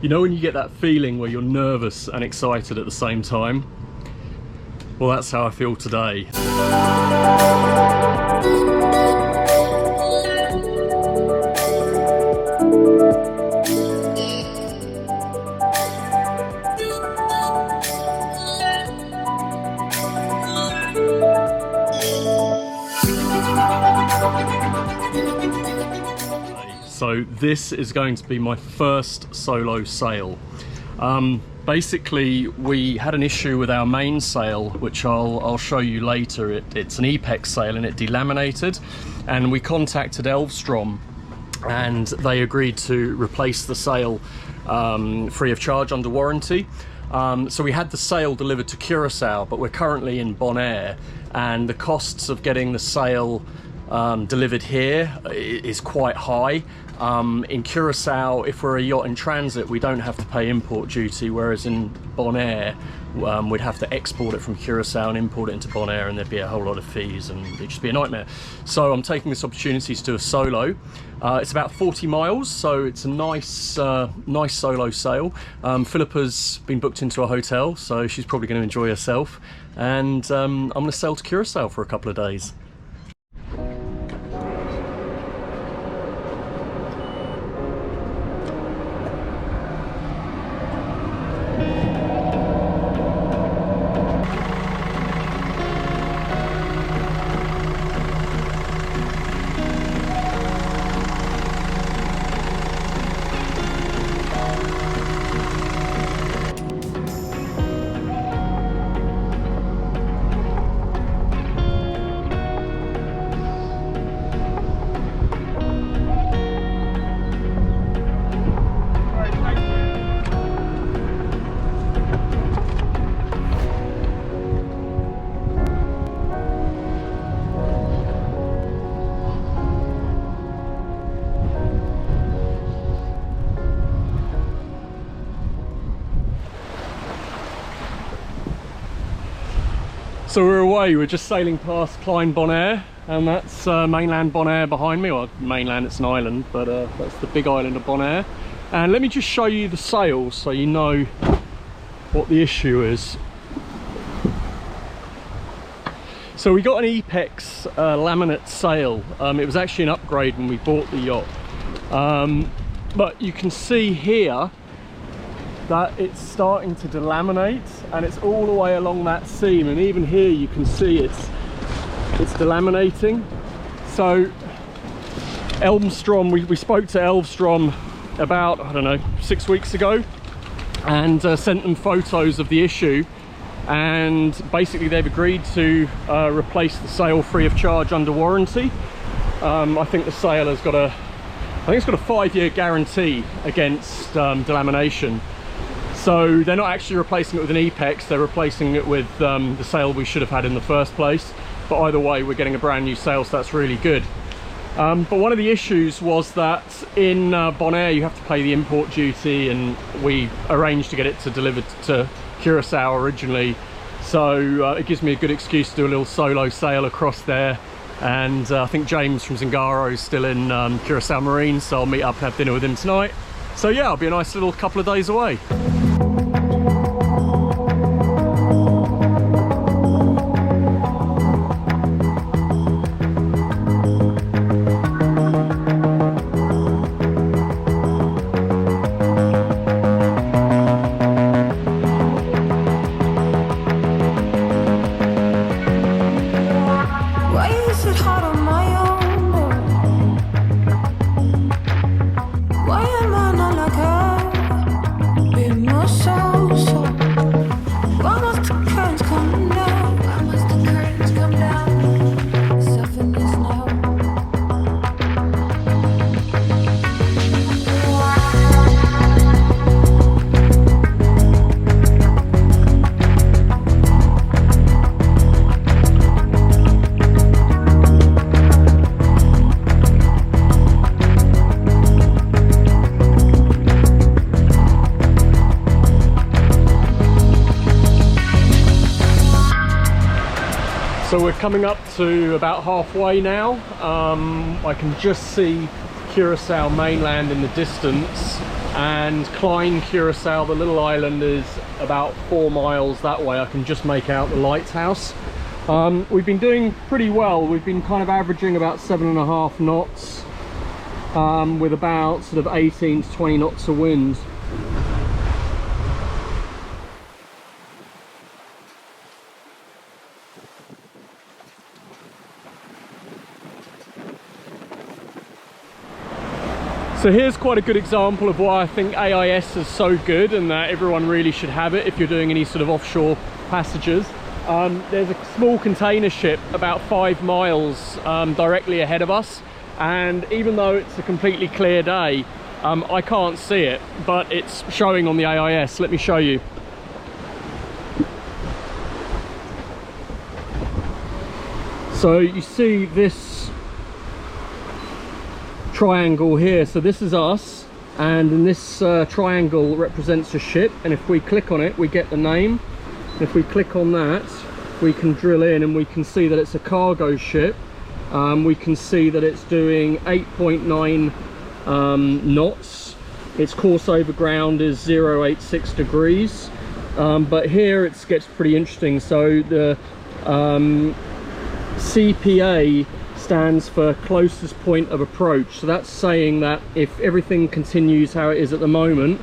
You know when you get that feeling where you're nervous and excited at the same time? Well, that's how I feel today. So this is going to be my first solo sail. Basically, we had an issue with our mainsail, which I'll show you later. It's an Epex sail and it delaminated, and we contacted Elvstrom and they agreed to replace the sail free of charge under warranty. So we had the sail delivered to Curacao, but we're currently in Bonaire, and the costs of getting the sail delivered here is quite high. In Curacao, if we're a yacht in transit, we don't have to pay import duty, whereas in Bonaire, we'd have to export it from Curacao and import it into Bonaire, and there'd be a whole lot of fees and it'd just be a nightmare. So I'm taking this opportunity to do a solo. It's about 40 miles, so it's a nice nice solo sail. Philippa's been booked into a hotel, so she's probably going to enjoy herself, and I'm going to sail to Curacao for a couple of days. So we're away, we're just sailing past Bonaire, and that's mainland Bonaire behind me. Well, mainland, it's an island, but that's the big island of Bonaire. And let me just show you the sails so you know what the issue is. So we got an Epex laminate sail. It was actually an upgrade when we bought the yacht. But you can see here that it's starting to delaminate, and it's all the way along that seam, and even here you can see it's delaminating. So Elvstrom, we spoke to Elvstrom about, I don't know, 6 weeks ago, and sent them photos of the issue, and basically they've agreed to replace the sail free of charge under warranty. I think the sail has got a 5-year guarantee against delamination. So they're not actually replacing it with an Epex, they're replacing it with the sail we should have had in the first place. But either way, we're getting a brand new sail, so that's really good. But one of the issues was that in Bonaire you have to pay the import duty, and we arranged to get it delivered to Curacao originally. So it gives me a good excuse to do a little solo sail across there. And I think James from Zingaro is still in Curacao Marine, so I'll meet up and have dinner with him tonight. So yeah, it'll be a nice little couple of days away. So we're coming up to about halfway now. I can just see Curacao mainland in the distance, and Klein Curacao, the little island, is about 4 miles that way. I can just make out the lighthouse. We've been doing pretty well. We've been kind of averaging about 7.5 knots with about sort of 18 to 20 knots of wind. So here's quite a good example of why I think AIS is so good and that everyone really should have it if you're doing any sort of offshore passages. There's a small container ship about 5 miles directly ahead of us, and even though it's a completely clear day, I can't see it, but it's showing on the AIS. Let me show you. So you see this triangle here, so this is us, and in this triangle represents a ship, and if we click on it we get the name. If we click on that we can drill in and we can see that it's a cargo ship. We can see that it's doing 8.9 knots. Its course over ground is 086 degrees, but here it gets pretty interesting. So the CPA stands for closest point of approach, so that's saying that if everything continues how it is at the moment,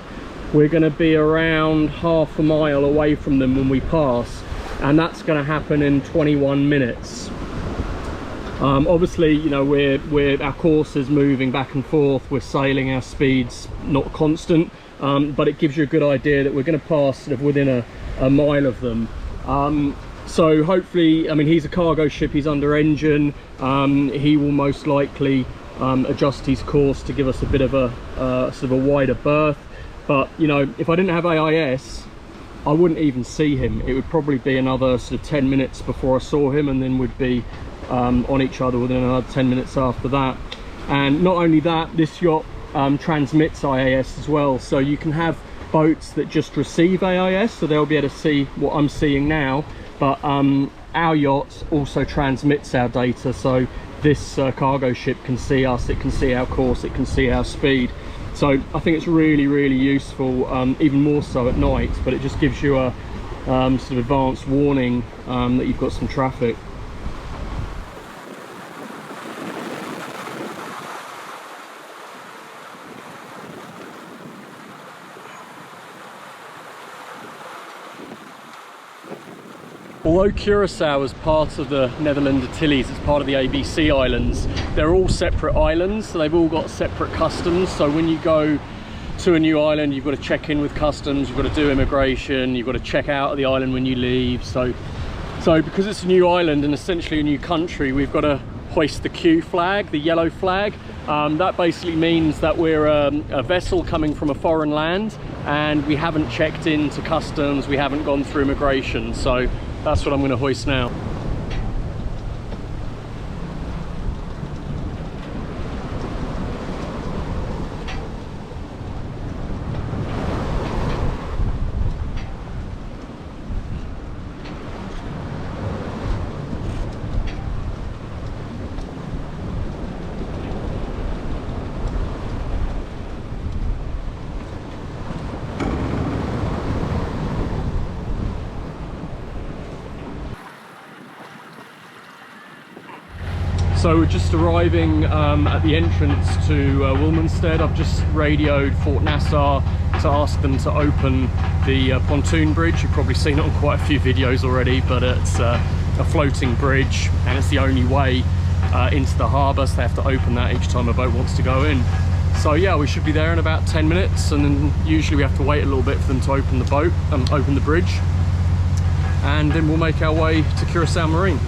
we're going to be around half a mile away from them when we pass, and that's going to happen in 21 minutes. Obviously, you know, our course is moving back and forth, we're sailing, our speed's not constant, but it gives you a good idea that we're going to pass sort of within a mile of them. So hopefully, I mean, he's a cargo ship, he's under engine, he will most likely adjust his course to give us a bit of a sort of a wider berth. But you know, if I didn't have AIS, I wouldn't even see him. It would probably be another sort of 10 minutes before I saw him, and then we'd be on each other within another 10 minutes after that. And not only that, this yacht transmits AIS as well, so you can have boats that just receive AIS, so they'll be able to see what I'm seeing now, but our yacht also transmits our data, so this cargo ship can see us, it can see our course, it can see our speed. So I think it's really, really useful, even more so at night, but it just gives you a sort of advanced warning that you've got some traffic. Although Curacao is part of the Netherlands Antilles, it's part of the ABC Islands, they're all separate islands, so they've all got separate customs. So when you go to a new island, you've got to check in with customs, you've got to do immigration, you've got to check out of the island when you leave. So because it's a new island and essentially a new country, we've got to hoist the Q flag, the yellow flag. That basically means that we're a vessel coming from a foreign land, and we haven't checked into customs, we haven't gone through immigration. So that's what I'm going to hoist now. So we're just arriving at the entrance to Willemstad. I've just radioed Fort Nassau to ask them to open the pontoon bridge. You've probably seen it on quite a few videos already, but it's a floating bridge and it's the only way into the harbour, so they have to open that each time a boat wants to go in. So yeah, we should be there in about 10 minutes, and then usually we have to wait a little bit for them to open the boat, open the bridge, and then we'll make our way to Curacao Marine.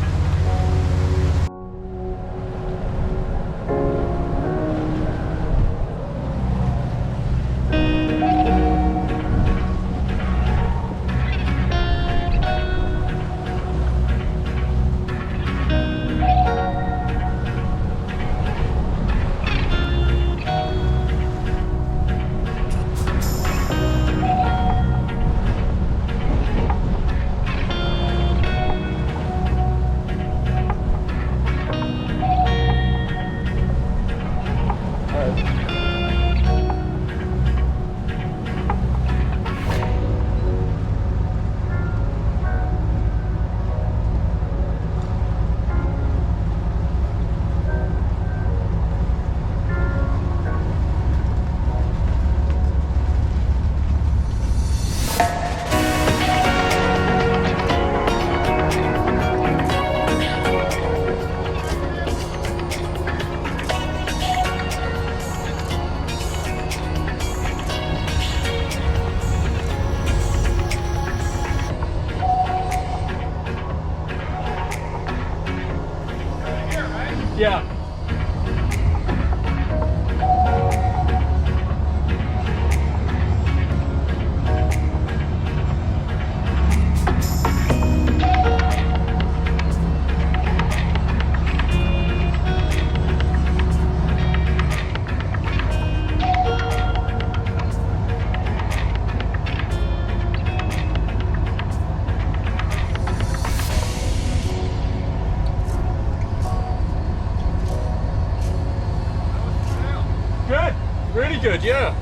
Yeah.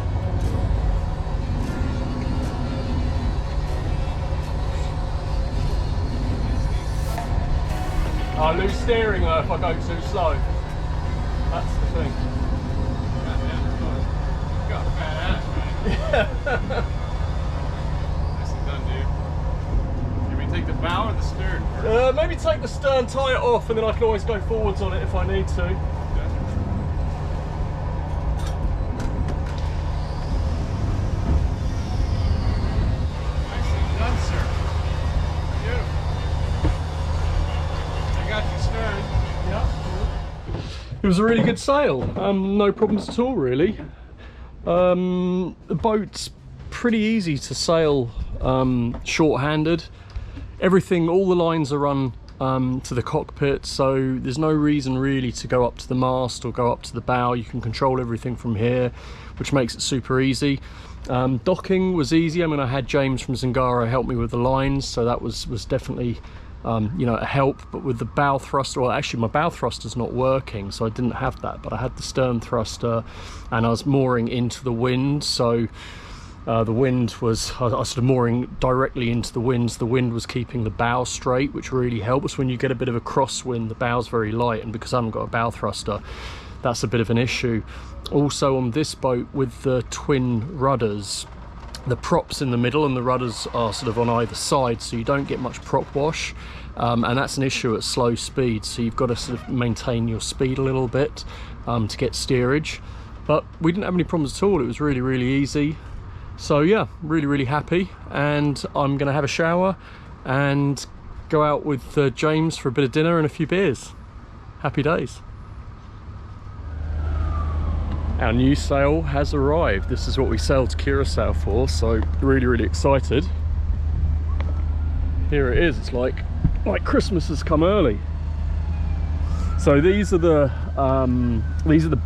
I lose steering though if I go too slow. That's the thing. You got a fat ass, man. Nicely done, dude. Can we take the bow or the stern first? Maybe take the stern, tie it off, and then I can always go forwards on it if I need to. Nicely done, sir. Beautiful. I got you stern. Yeah. It was a really good sail. No problems at all, really. The boat's pretty easy to sail short-handed. Everything, all the lines are run to the cockpit, so there's no reason really to go up to the mast or go up to the bow. You can control everything from here, which makes it super easy. Docking was easy. I mean, I had James from Zingaro help me with the lines, so that was definitely you know, a help. But with the bow thruster, well, actually my bow thruster's not working, so I didn't have that, but I had the stern thruster and I was mooring into the wind, so the wind was, I was sort of mooring directly into the wind. The wind was keeping the bow straight, which really helps. When you get a bit of a crosswind, the bow's very light, and because I haven't got a bow thruster, that's a bit of an issue. Also on this boat with the twin rudders, the props in the middle and the rudders are sort of on either side, so you don't get much prop wash, and that's an issue at slow speed, so you've got to sort of maintain your speed a little bit to get steerage. But we didn't have any problems at all. It was really, really easy. So yeah, really happy, and I'm gonna have a shower and go out with James for a bit of dinner and a few beers. Happy days. Our new sail has arrived. This is what we sailed to Curacao for, so really excited. Here it is. It's like Christmas has come early. So these are the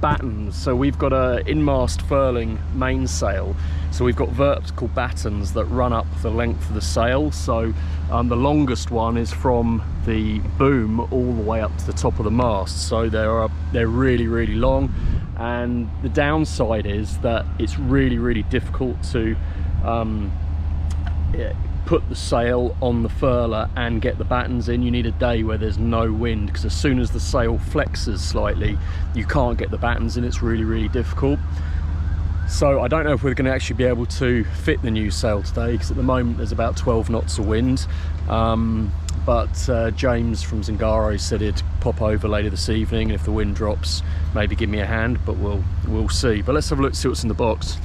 battens. So we've got a in-mast furling mainsail. So we've got vertical battens that run up the length of the sail. So the longest one is from the boom all the way up to the top of the mast. So they're really long. And the downside is that it's really difficult to put the sail on the furler and get the battens in. You need a day where there's no wind, because as soon as the sail flexes slightly, you can't get the battens in. It's really difficult. So I don't know if we're going to actually be able to fit the new sail today, because at the moment there's about 12 knots of wind. But James from Zingaro said he'd pop over later this evening, and if the wind drops, maybe give me a hand, but we'll see. But let's have a look, see what's in the box.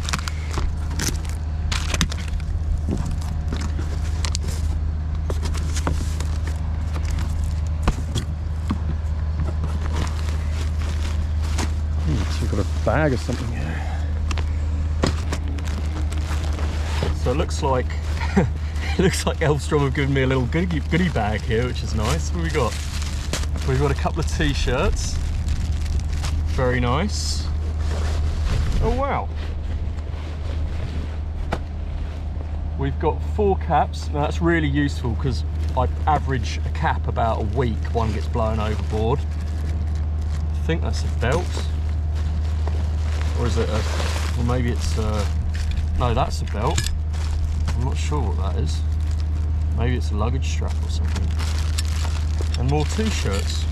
So we've got a bag or something here. So it looks like Elvstrom have given me a little goodie bag here, which is nice. What have we got? We've got a couple of t-shirts. Very nice. Oh wow. We've got 4 caps. Now that's really useful because I average a cap about a week, one gets blown overboard. I think that's a belt. Or is it a, or maybe it's no, that's a belt. I'm not sure what that is. Maybe it's a luggage strap or something. And more t-shirts.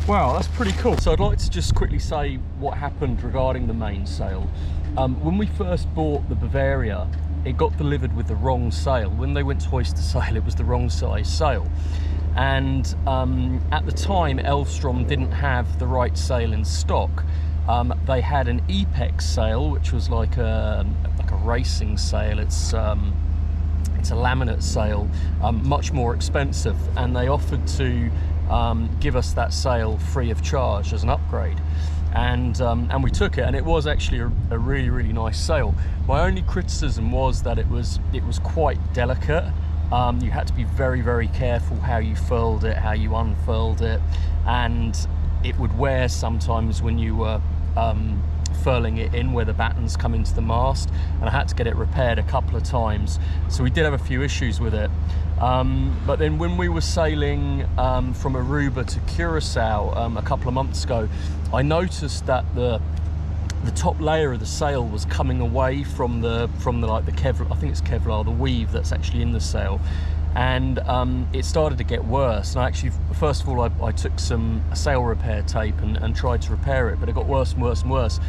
Wow, that's pretty cool. So I'd like to just quickly say what happened regarding the mainsail. When we first bought the Bavaria, it got delivered with the wrong sail. When they went to hoist the sail, it was the wrong size sail. And at the time, Elvstrom didn't have the right sail in stock. They had an Epex sail, which was like a racing sail. It's a laminate sail, much more expensive, and they offered to give us that sail free of charge as an upgrade, and we took it, and it was actually a really nice sail. My only criticism was that it was quite delicate. You had to be very careful how you furled it, how you unfurled it, and it would wear sometimes when you were furling it in where the battens come into the mast, and I had to get it repaired a couple of times, so we did have a few issues with it. But then when we were sailing from Aruba to Curacao a couple of months ago, I noticed that the the top layer of the sail was coming away from the like the Kevlar, I think it's Kevlar, the weave that's actually in the sail, and it started to get worse. And I actually, first of all, I took some sail repair tape and tried to repair it, but it got worse and worse and worse.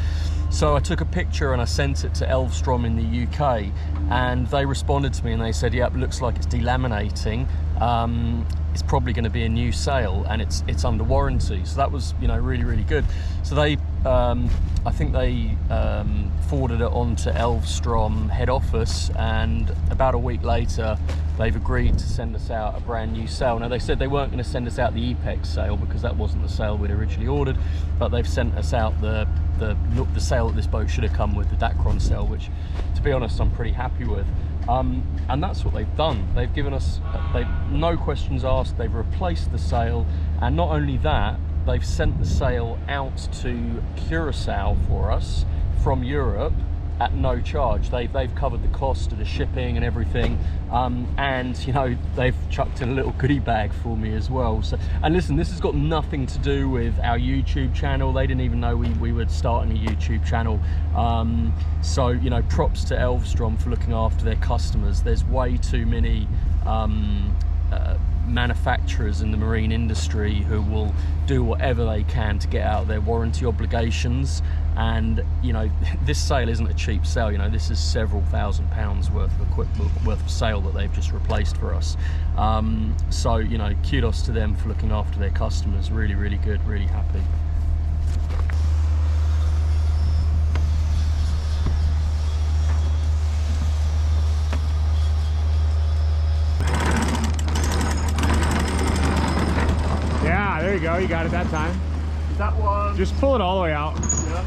So I took a picture and I sent it to Elvstrom in the UK, and they responded to me and they said, yeah, it looks like it's delaminating. It's probably going to be a new sail, and it's under warranty. So that was, you know, really, really good. So they, I think they forwarded it on to Elvstrom head office, and about a week later, they've agreed to send us out a brand new sail. Now, they said they weren't going to send us out the Epex sail because that wasn't the sail we'd originally ordered, but they've sent us out the sail that this boat should have come with, the Dacron sail, which, to be honest, I'm pretty happy with. And that's what they've done. They've given us, no questions asked, they've replaced the sail, and not only that, they've sent the sail out to Curacao for us from Europe at no charge. They've covered the cost of the shipping and everything, and you know, they've chucked in a little goodie bag for me as well. So, and listen, this has got nothing to do with our YouTube channel. They didn't even know we were starting a YouTube channel. So, you know, props to Elvstrom for looking after their customers. There's way too many manufacturers in the marine industry who will do whatever they can to get out of their warranty obligations. And you know, this sail isn't a cheap sail. You know, this is several £1,000s worth of equipment, worth of sail that they've just replaced for us. So you know, kudos to them for looking after their customers. Really, really good, really happy. There you go, you got it that time. Is that one? Just pull it all the way out. Yeah.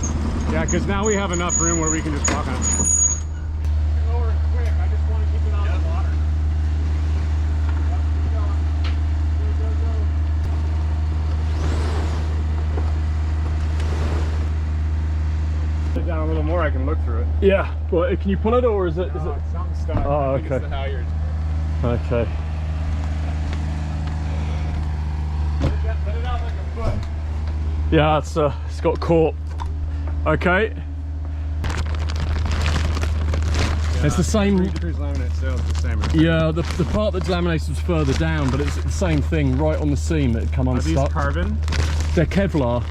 Yeah, because now we have enough room where we can just walk on it. Lower it quick, I just want to keep it on the water. Go. Sit down a little more, I can look through it. Yeah. Well, can you pull it, or is it? No, it's something stuck. Oh, I think okay. It's the halyard. Okay. Let it out like a foot. Yeah, it's got caught. Okay. Yeah, it's the same. Cruise laminate sails the same. Yeah, the part that's laminated was further down, but it's the same thing right on the seam that had come unstuck. Are these carbon? They're Kevlar.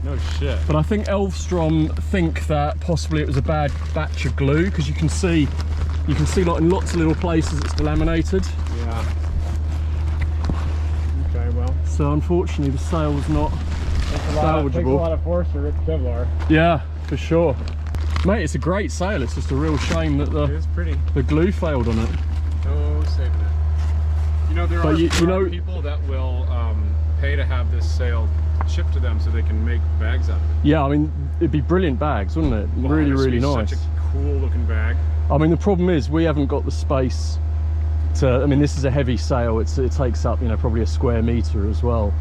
No shit. But I think Elvstrom think that possibly it was a bad batch of glue, because you can see like in lots of little places it's delaminated. Yeah. Okay, well. So unfortunately the sail was not salvageable. Takes a lot of force to rip Kevlar. Yeah, for sure. Mate, it's a great sail. It's just a real shame that It is pretty. the glue failed on it. No saving it. You know, there are people that will pay to have this sail shipped to them so they can make bags out of it. Yeah, I mean, it'd be brilliant bags, wouldn't it? Well, really, really nice. Such a cool looking bag. I mean, the problem is we haven't got the space to, I mean, this is a heavy sail. It takes up, you know, probably a square meter as well.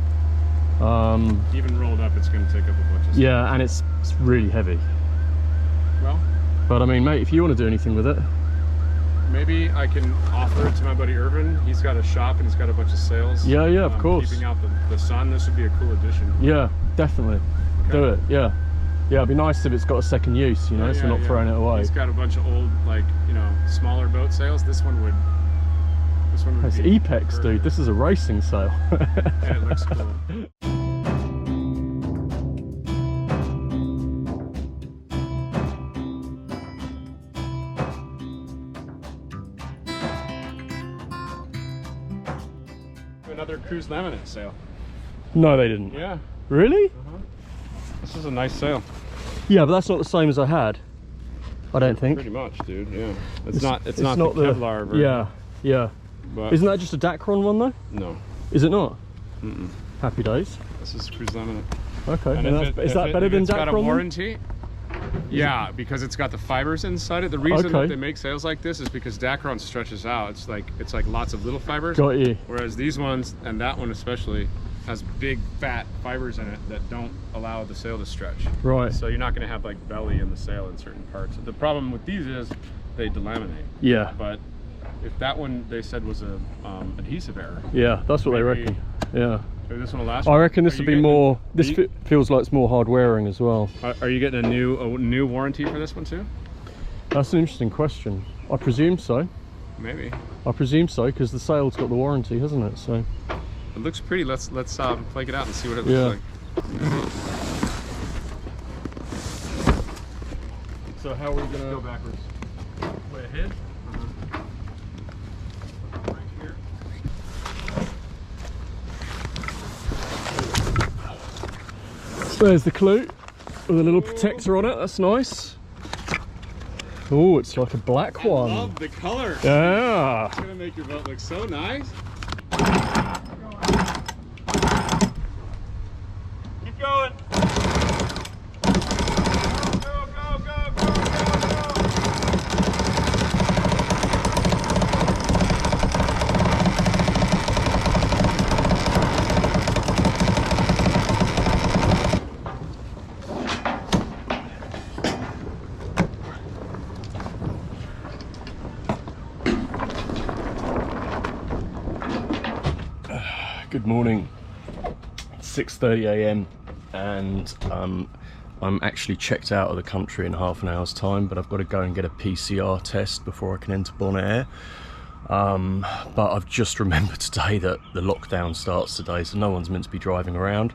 Even rolled up, it's going to take up a bunch of space. Yeah, and it's really heavy. Well, but I mean, mate, if you want to do anything with it, maybe I can offer it to my buddy Irvin. He's got a shop and he's got a bunch of sails. Yeah, yeah, of course. Keeping out the sun. This would be a cool addition. Yeah, definitely. Okay. Do it. Yeah, yeah. It'd be nice if it's got a second use, you know, so we're not throwing it away. He's got a bunch of old, like, you know, smaller boat sails. This one would. It's Epex, dude. This is a racing sail. Yeah, it looks cool. Another cruise laminate sail. No, they didn't. Yeah. Really? This is a nice sail. Yeah, but that's not the same as I had. I don't think. Pretty much, dude. Yeah. It's not the Kevlar version. Yeah, yeah. But isn't that just a Dacron one though? No. Is it not? Mm-mm. Happy days. This is cruise laminate. Okay. And is that better than it's Dacron? Got a warranty. Yeah, because it's got the fibers inside it. The reason that they make sails like this is because Dacron stretches out. It's like lots of little fibers. Got you. Whereas these ones, and that one especially, has big fat fibers in it that don't allow the sail to stretch. Right. So you're not going to have like belly in the sail in certain parts. The problem with these is they delaminate. Yeah. But if that one they said was a adhesive error. Yeah, that's what they reckon. Yeah. So this one will last? I reckon this would be more, this feels like it's more hard wearing as well. Are you getting a new warranty for this one too? That's an interesting question. I presume so. Maybe. I presume so, because the sail's got the warranty, hasn't it? So it looks pretty. Let's flake it out and see what it looks like. So how are we gonna go backwards? Way ahead. Right here. So there's the clue with a little protector on it. That's nice. Oh, it's like a black one. I love the color. Yeah. It's gonna make your boat look so nice. Keep going. Go, go, go, go, go, Good morning. It's 6:30 a.m. and I'm actually checked out of the country in half an hour's time, but I've got to go and get a PCR test before I can enter Bonaire. But I've just remembered today that the lockdown starts today, so no one's meant to be driving around.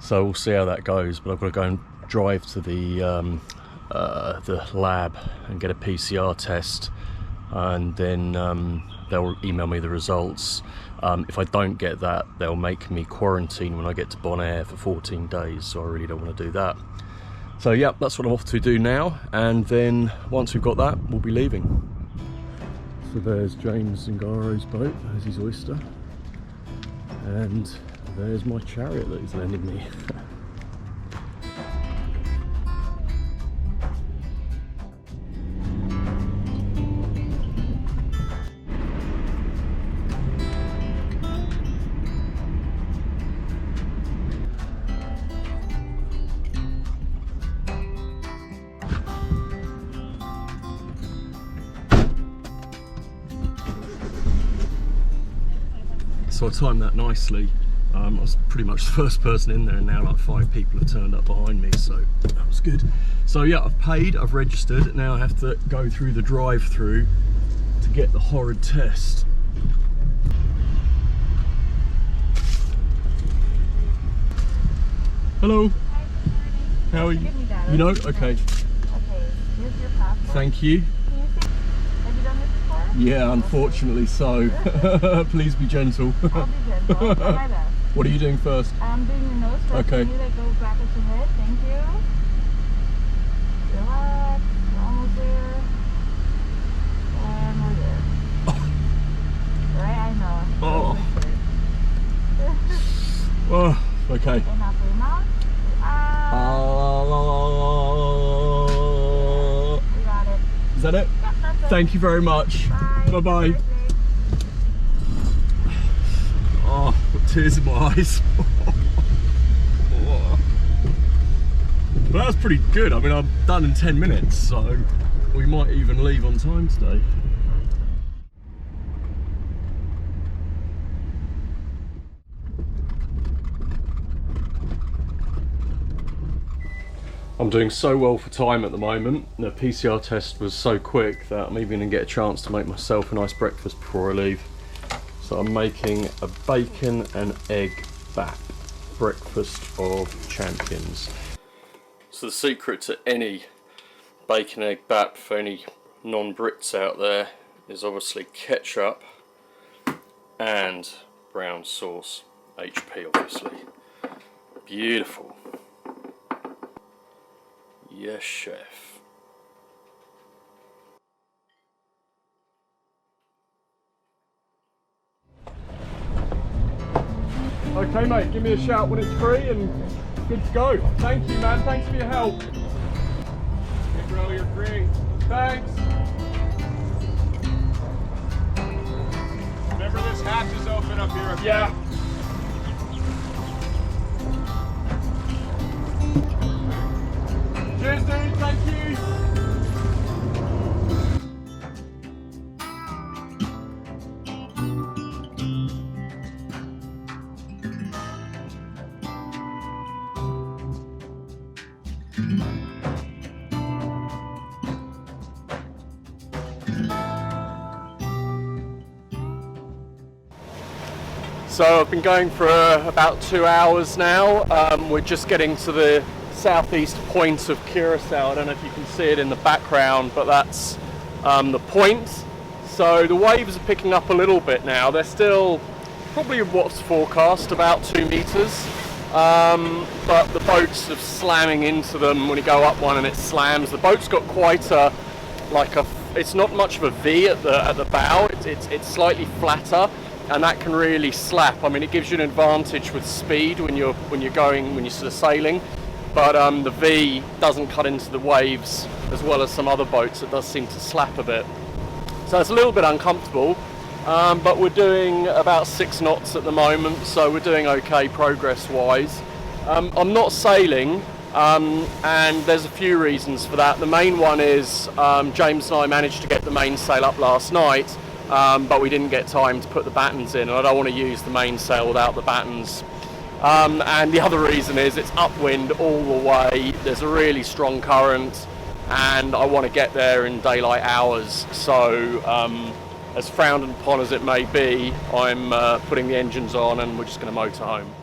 So we'll see how that goes. But I've got to go and drive to the lab and get a PCR test, and then they'll email me the results. If I don't get that, they'll make me quarantine when I get to Bonaire for 14 days, so I really don't want to do that. So yeah, that's what I'm off to do now, and then once we've got that, we'll be leaving. So there's James Zangaro's boat, there's his oyster, and there's my chariot that he's lending me. So I timed that nicely. I was pretty much the first person in there, and now like 5 people have turned up behind me, so that was good. So yeah, I've paid, I've registered, now I have to go through the drive-through to get the horrid test. Hello. Hi, how are you? You know? Okay. Okay, here's your passport. Thank you. Have you done this before? Yeah, unfortunately so. Please be gentle. I'll be gentle. Try my best. What are you doing first? I'm doing your nose first. Okay. Can you like go back at your head? Thank you. Relax. We're almost there. And we're there. Right? I know. Oh. Oh, okay. And now for your mouth. We got it. Is that it? Yep, that's it. Thank you very much. Bye. Bye-bye. Oh, got tears in my eyes. But that was pretty good. I mean, I'm done in 10 minutes, so we might even leave on time today. I'm doing so well for time at the moment. The PCR test was so quick that I'm even going to get a chance to make myself a nice breakfast before I leave. So I'm making a bacon and egg bap, breakfast of champions. So the secret to any bacon egg bap for any non-Brits out there is obviously ketchup and brown sauce, HP obviously. Beautiful. Yes, chef. Okay, mate, give me a shout when it's free and good to go. Thank you, man. Thanks for your help. Hey, bro, you're free. Thanks. Remember, this hatch is open up here. Okay? Yeah. Cheers, dude. Thank you. So I've been going for about 2 hours now. We're just getting to the southeast point of Curacao. I don't know if you can see it in the background, but that's the point. So the waves are picking up a little bit now. They're still probably what's forecast, about 2 meters. But the boats are slamming into them when you go up one and it slams. The boat's got quite a, it's not much of a V at the bow. It's slightly flatter, and that can really slap. I mean, it gives you an advantage with speed when you're sort of sailing, but the V doesn't cut into the waves as well as some other boats. It does seem to slap a bit, so it's a little bit uncomfortable. But we're doing about 6 knots at the moment, so we're doing okay progress-wise. I'm not sailing, and there's a few reasons for that. The main one is James and I managed to get the mainsail up last night, but we didn't get time to put the battens in, and I don't want to use the mainsail without the battens. And the other reason is it's upwind all the way, there's a really strong current, and I want to get there in daylight hours. So as frowned upon as it may be, I'm putting the engines on and we're just going to motor home.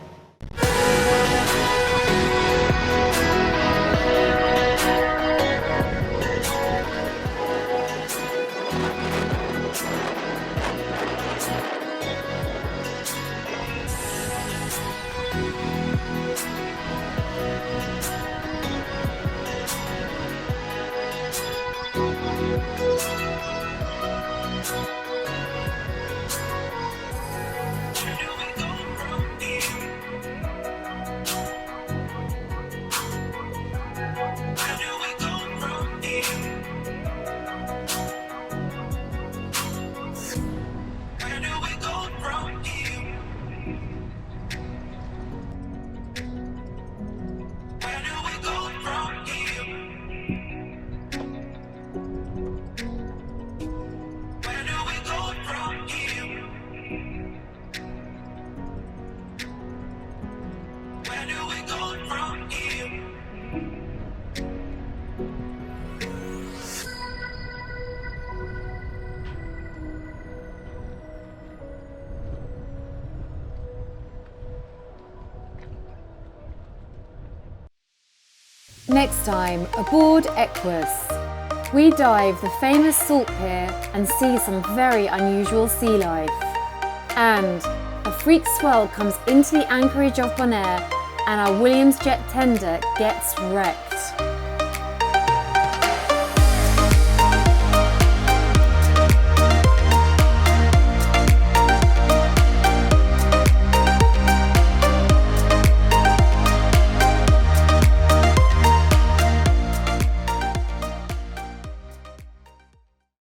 Next time, aboard Aequus, we dive the famous salt pier and see some very unusual sea life. And a freak swell comes into the anchorage of Bonaire and our Williams jet tender gets wrecked.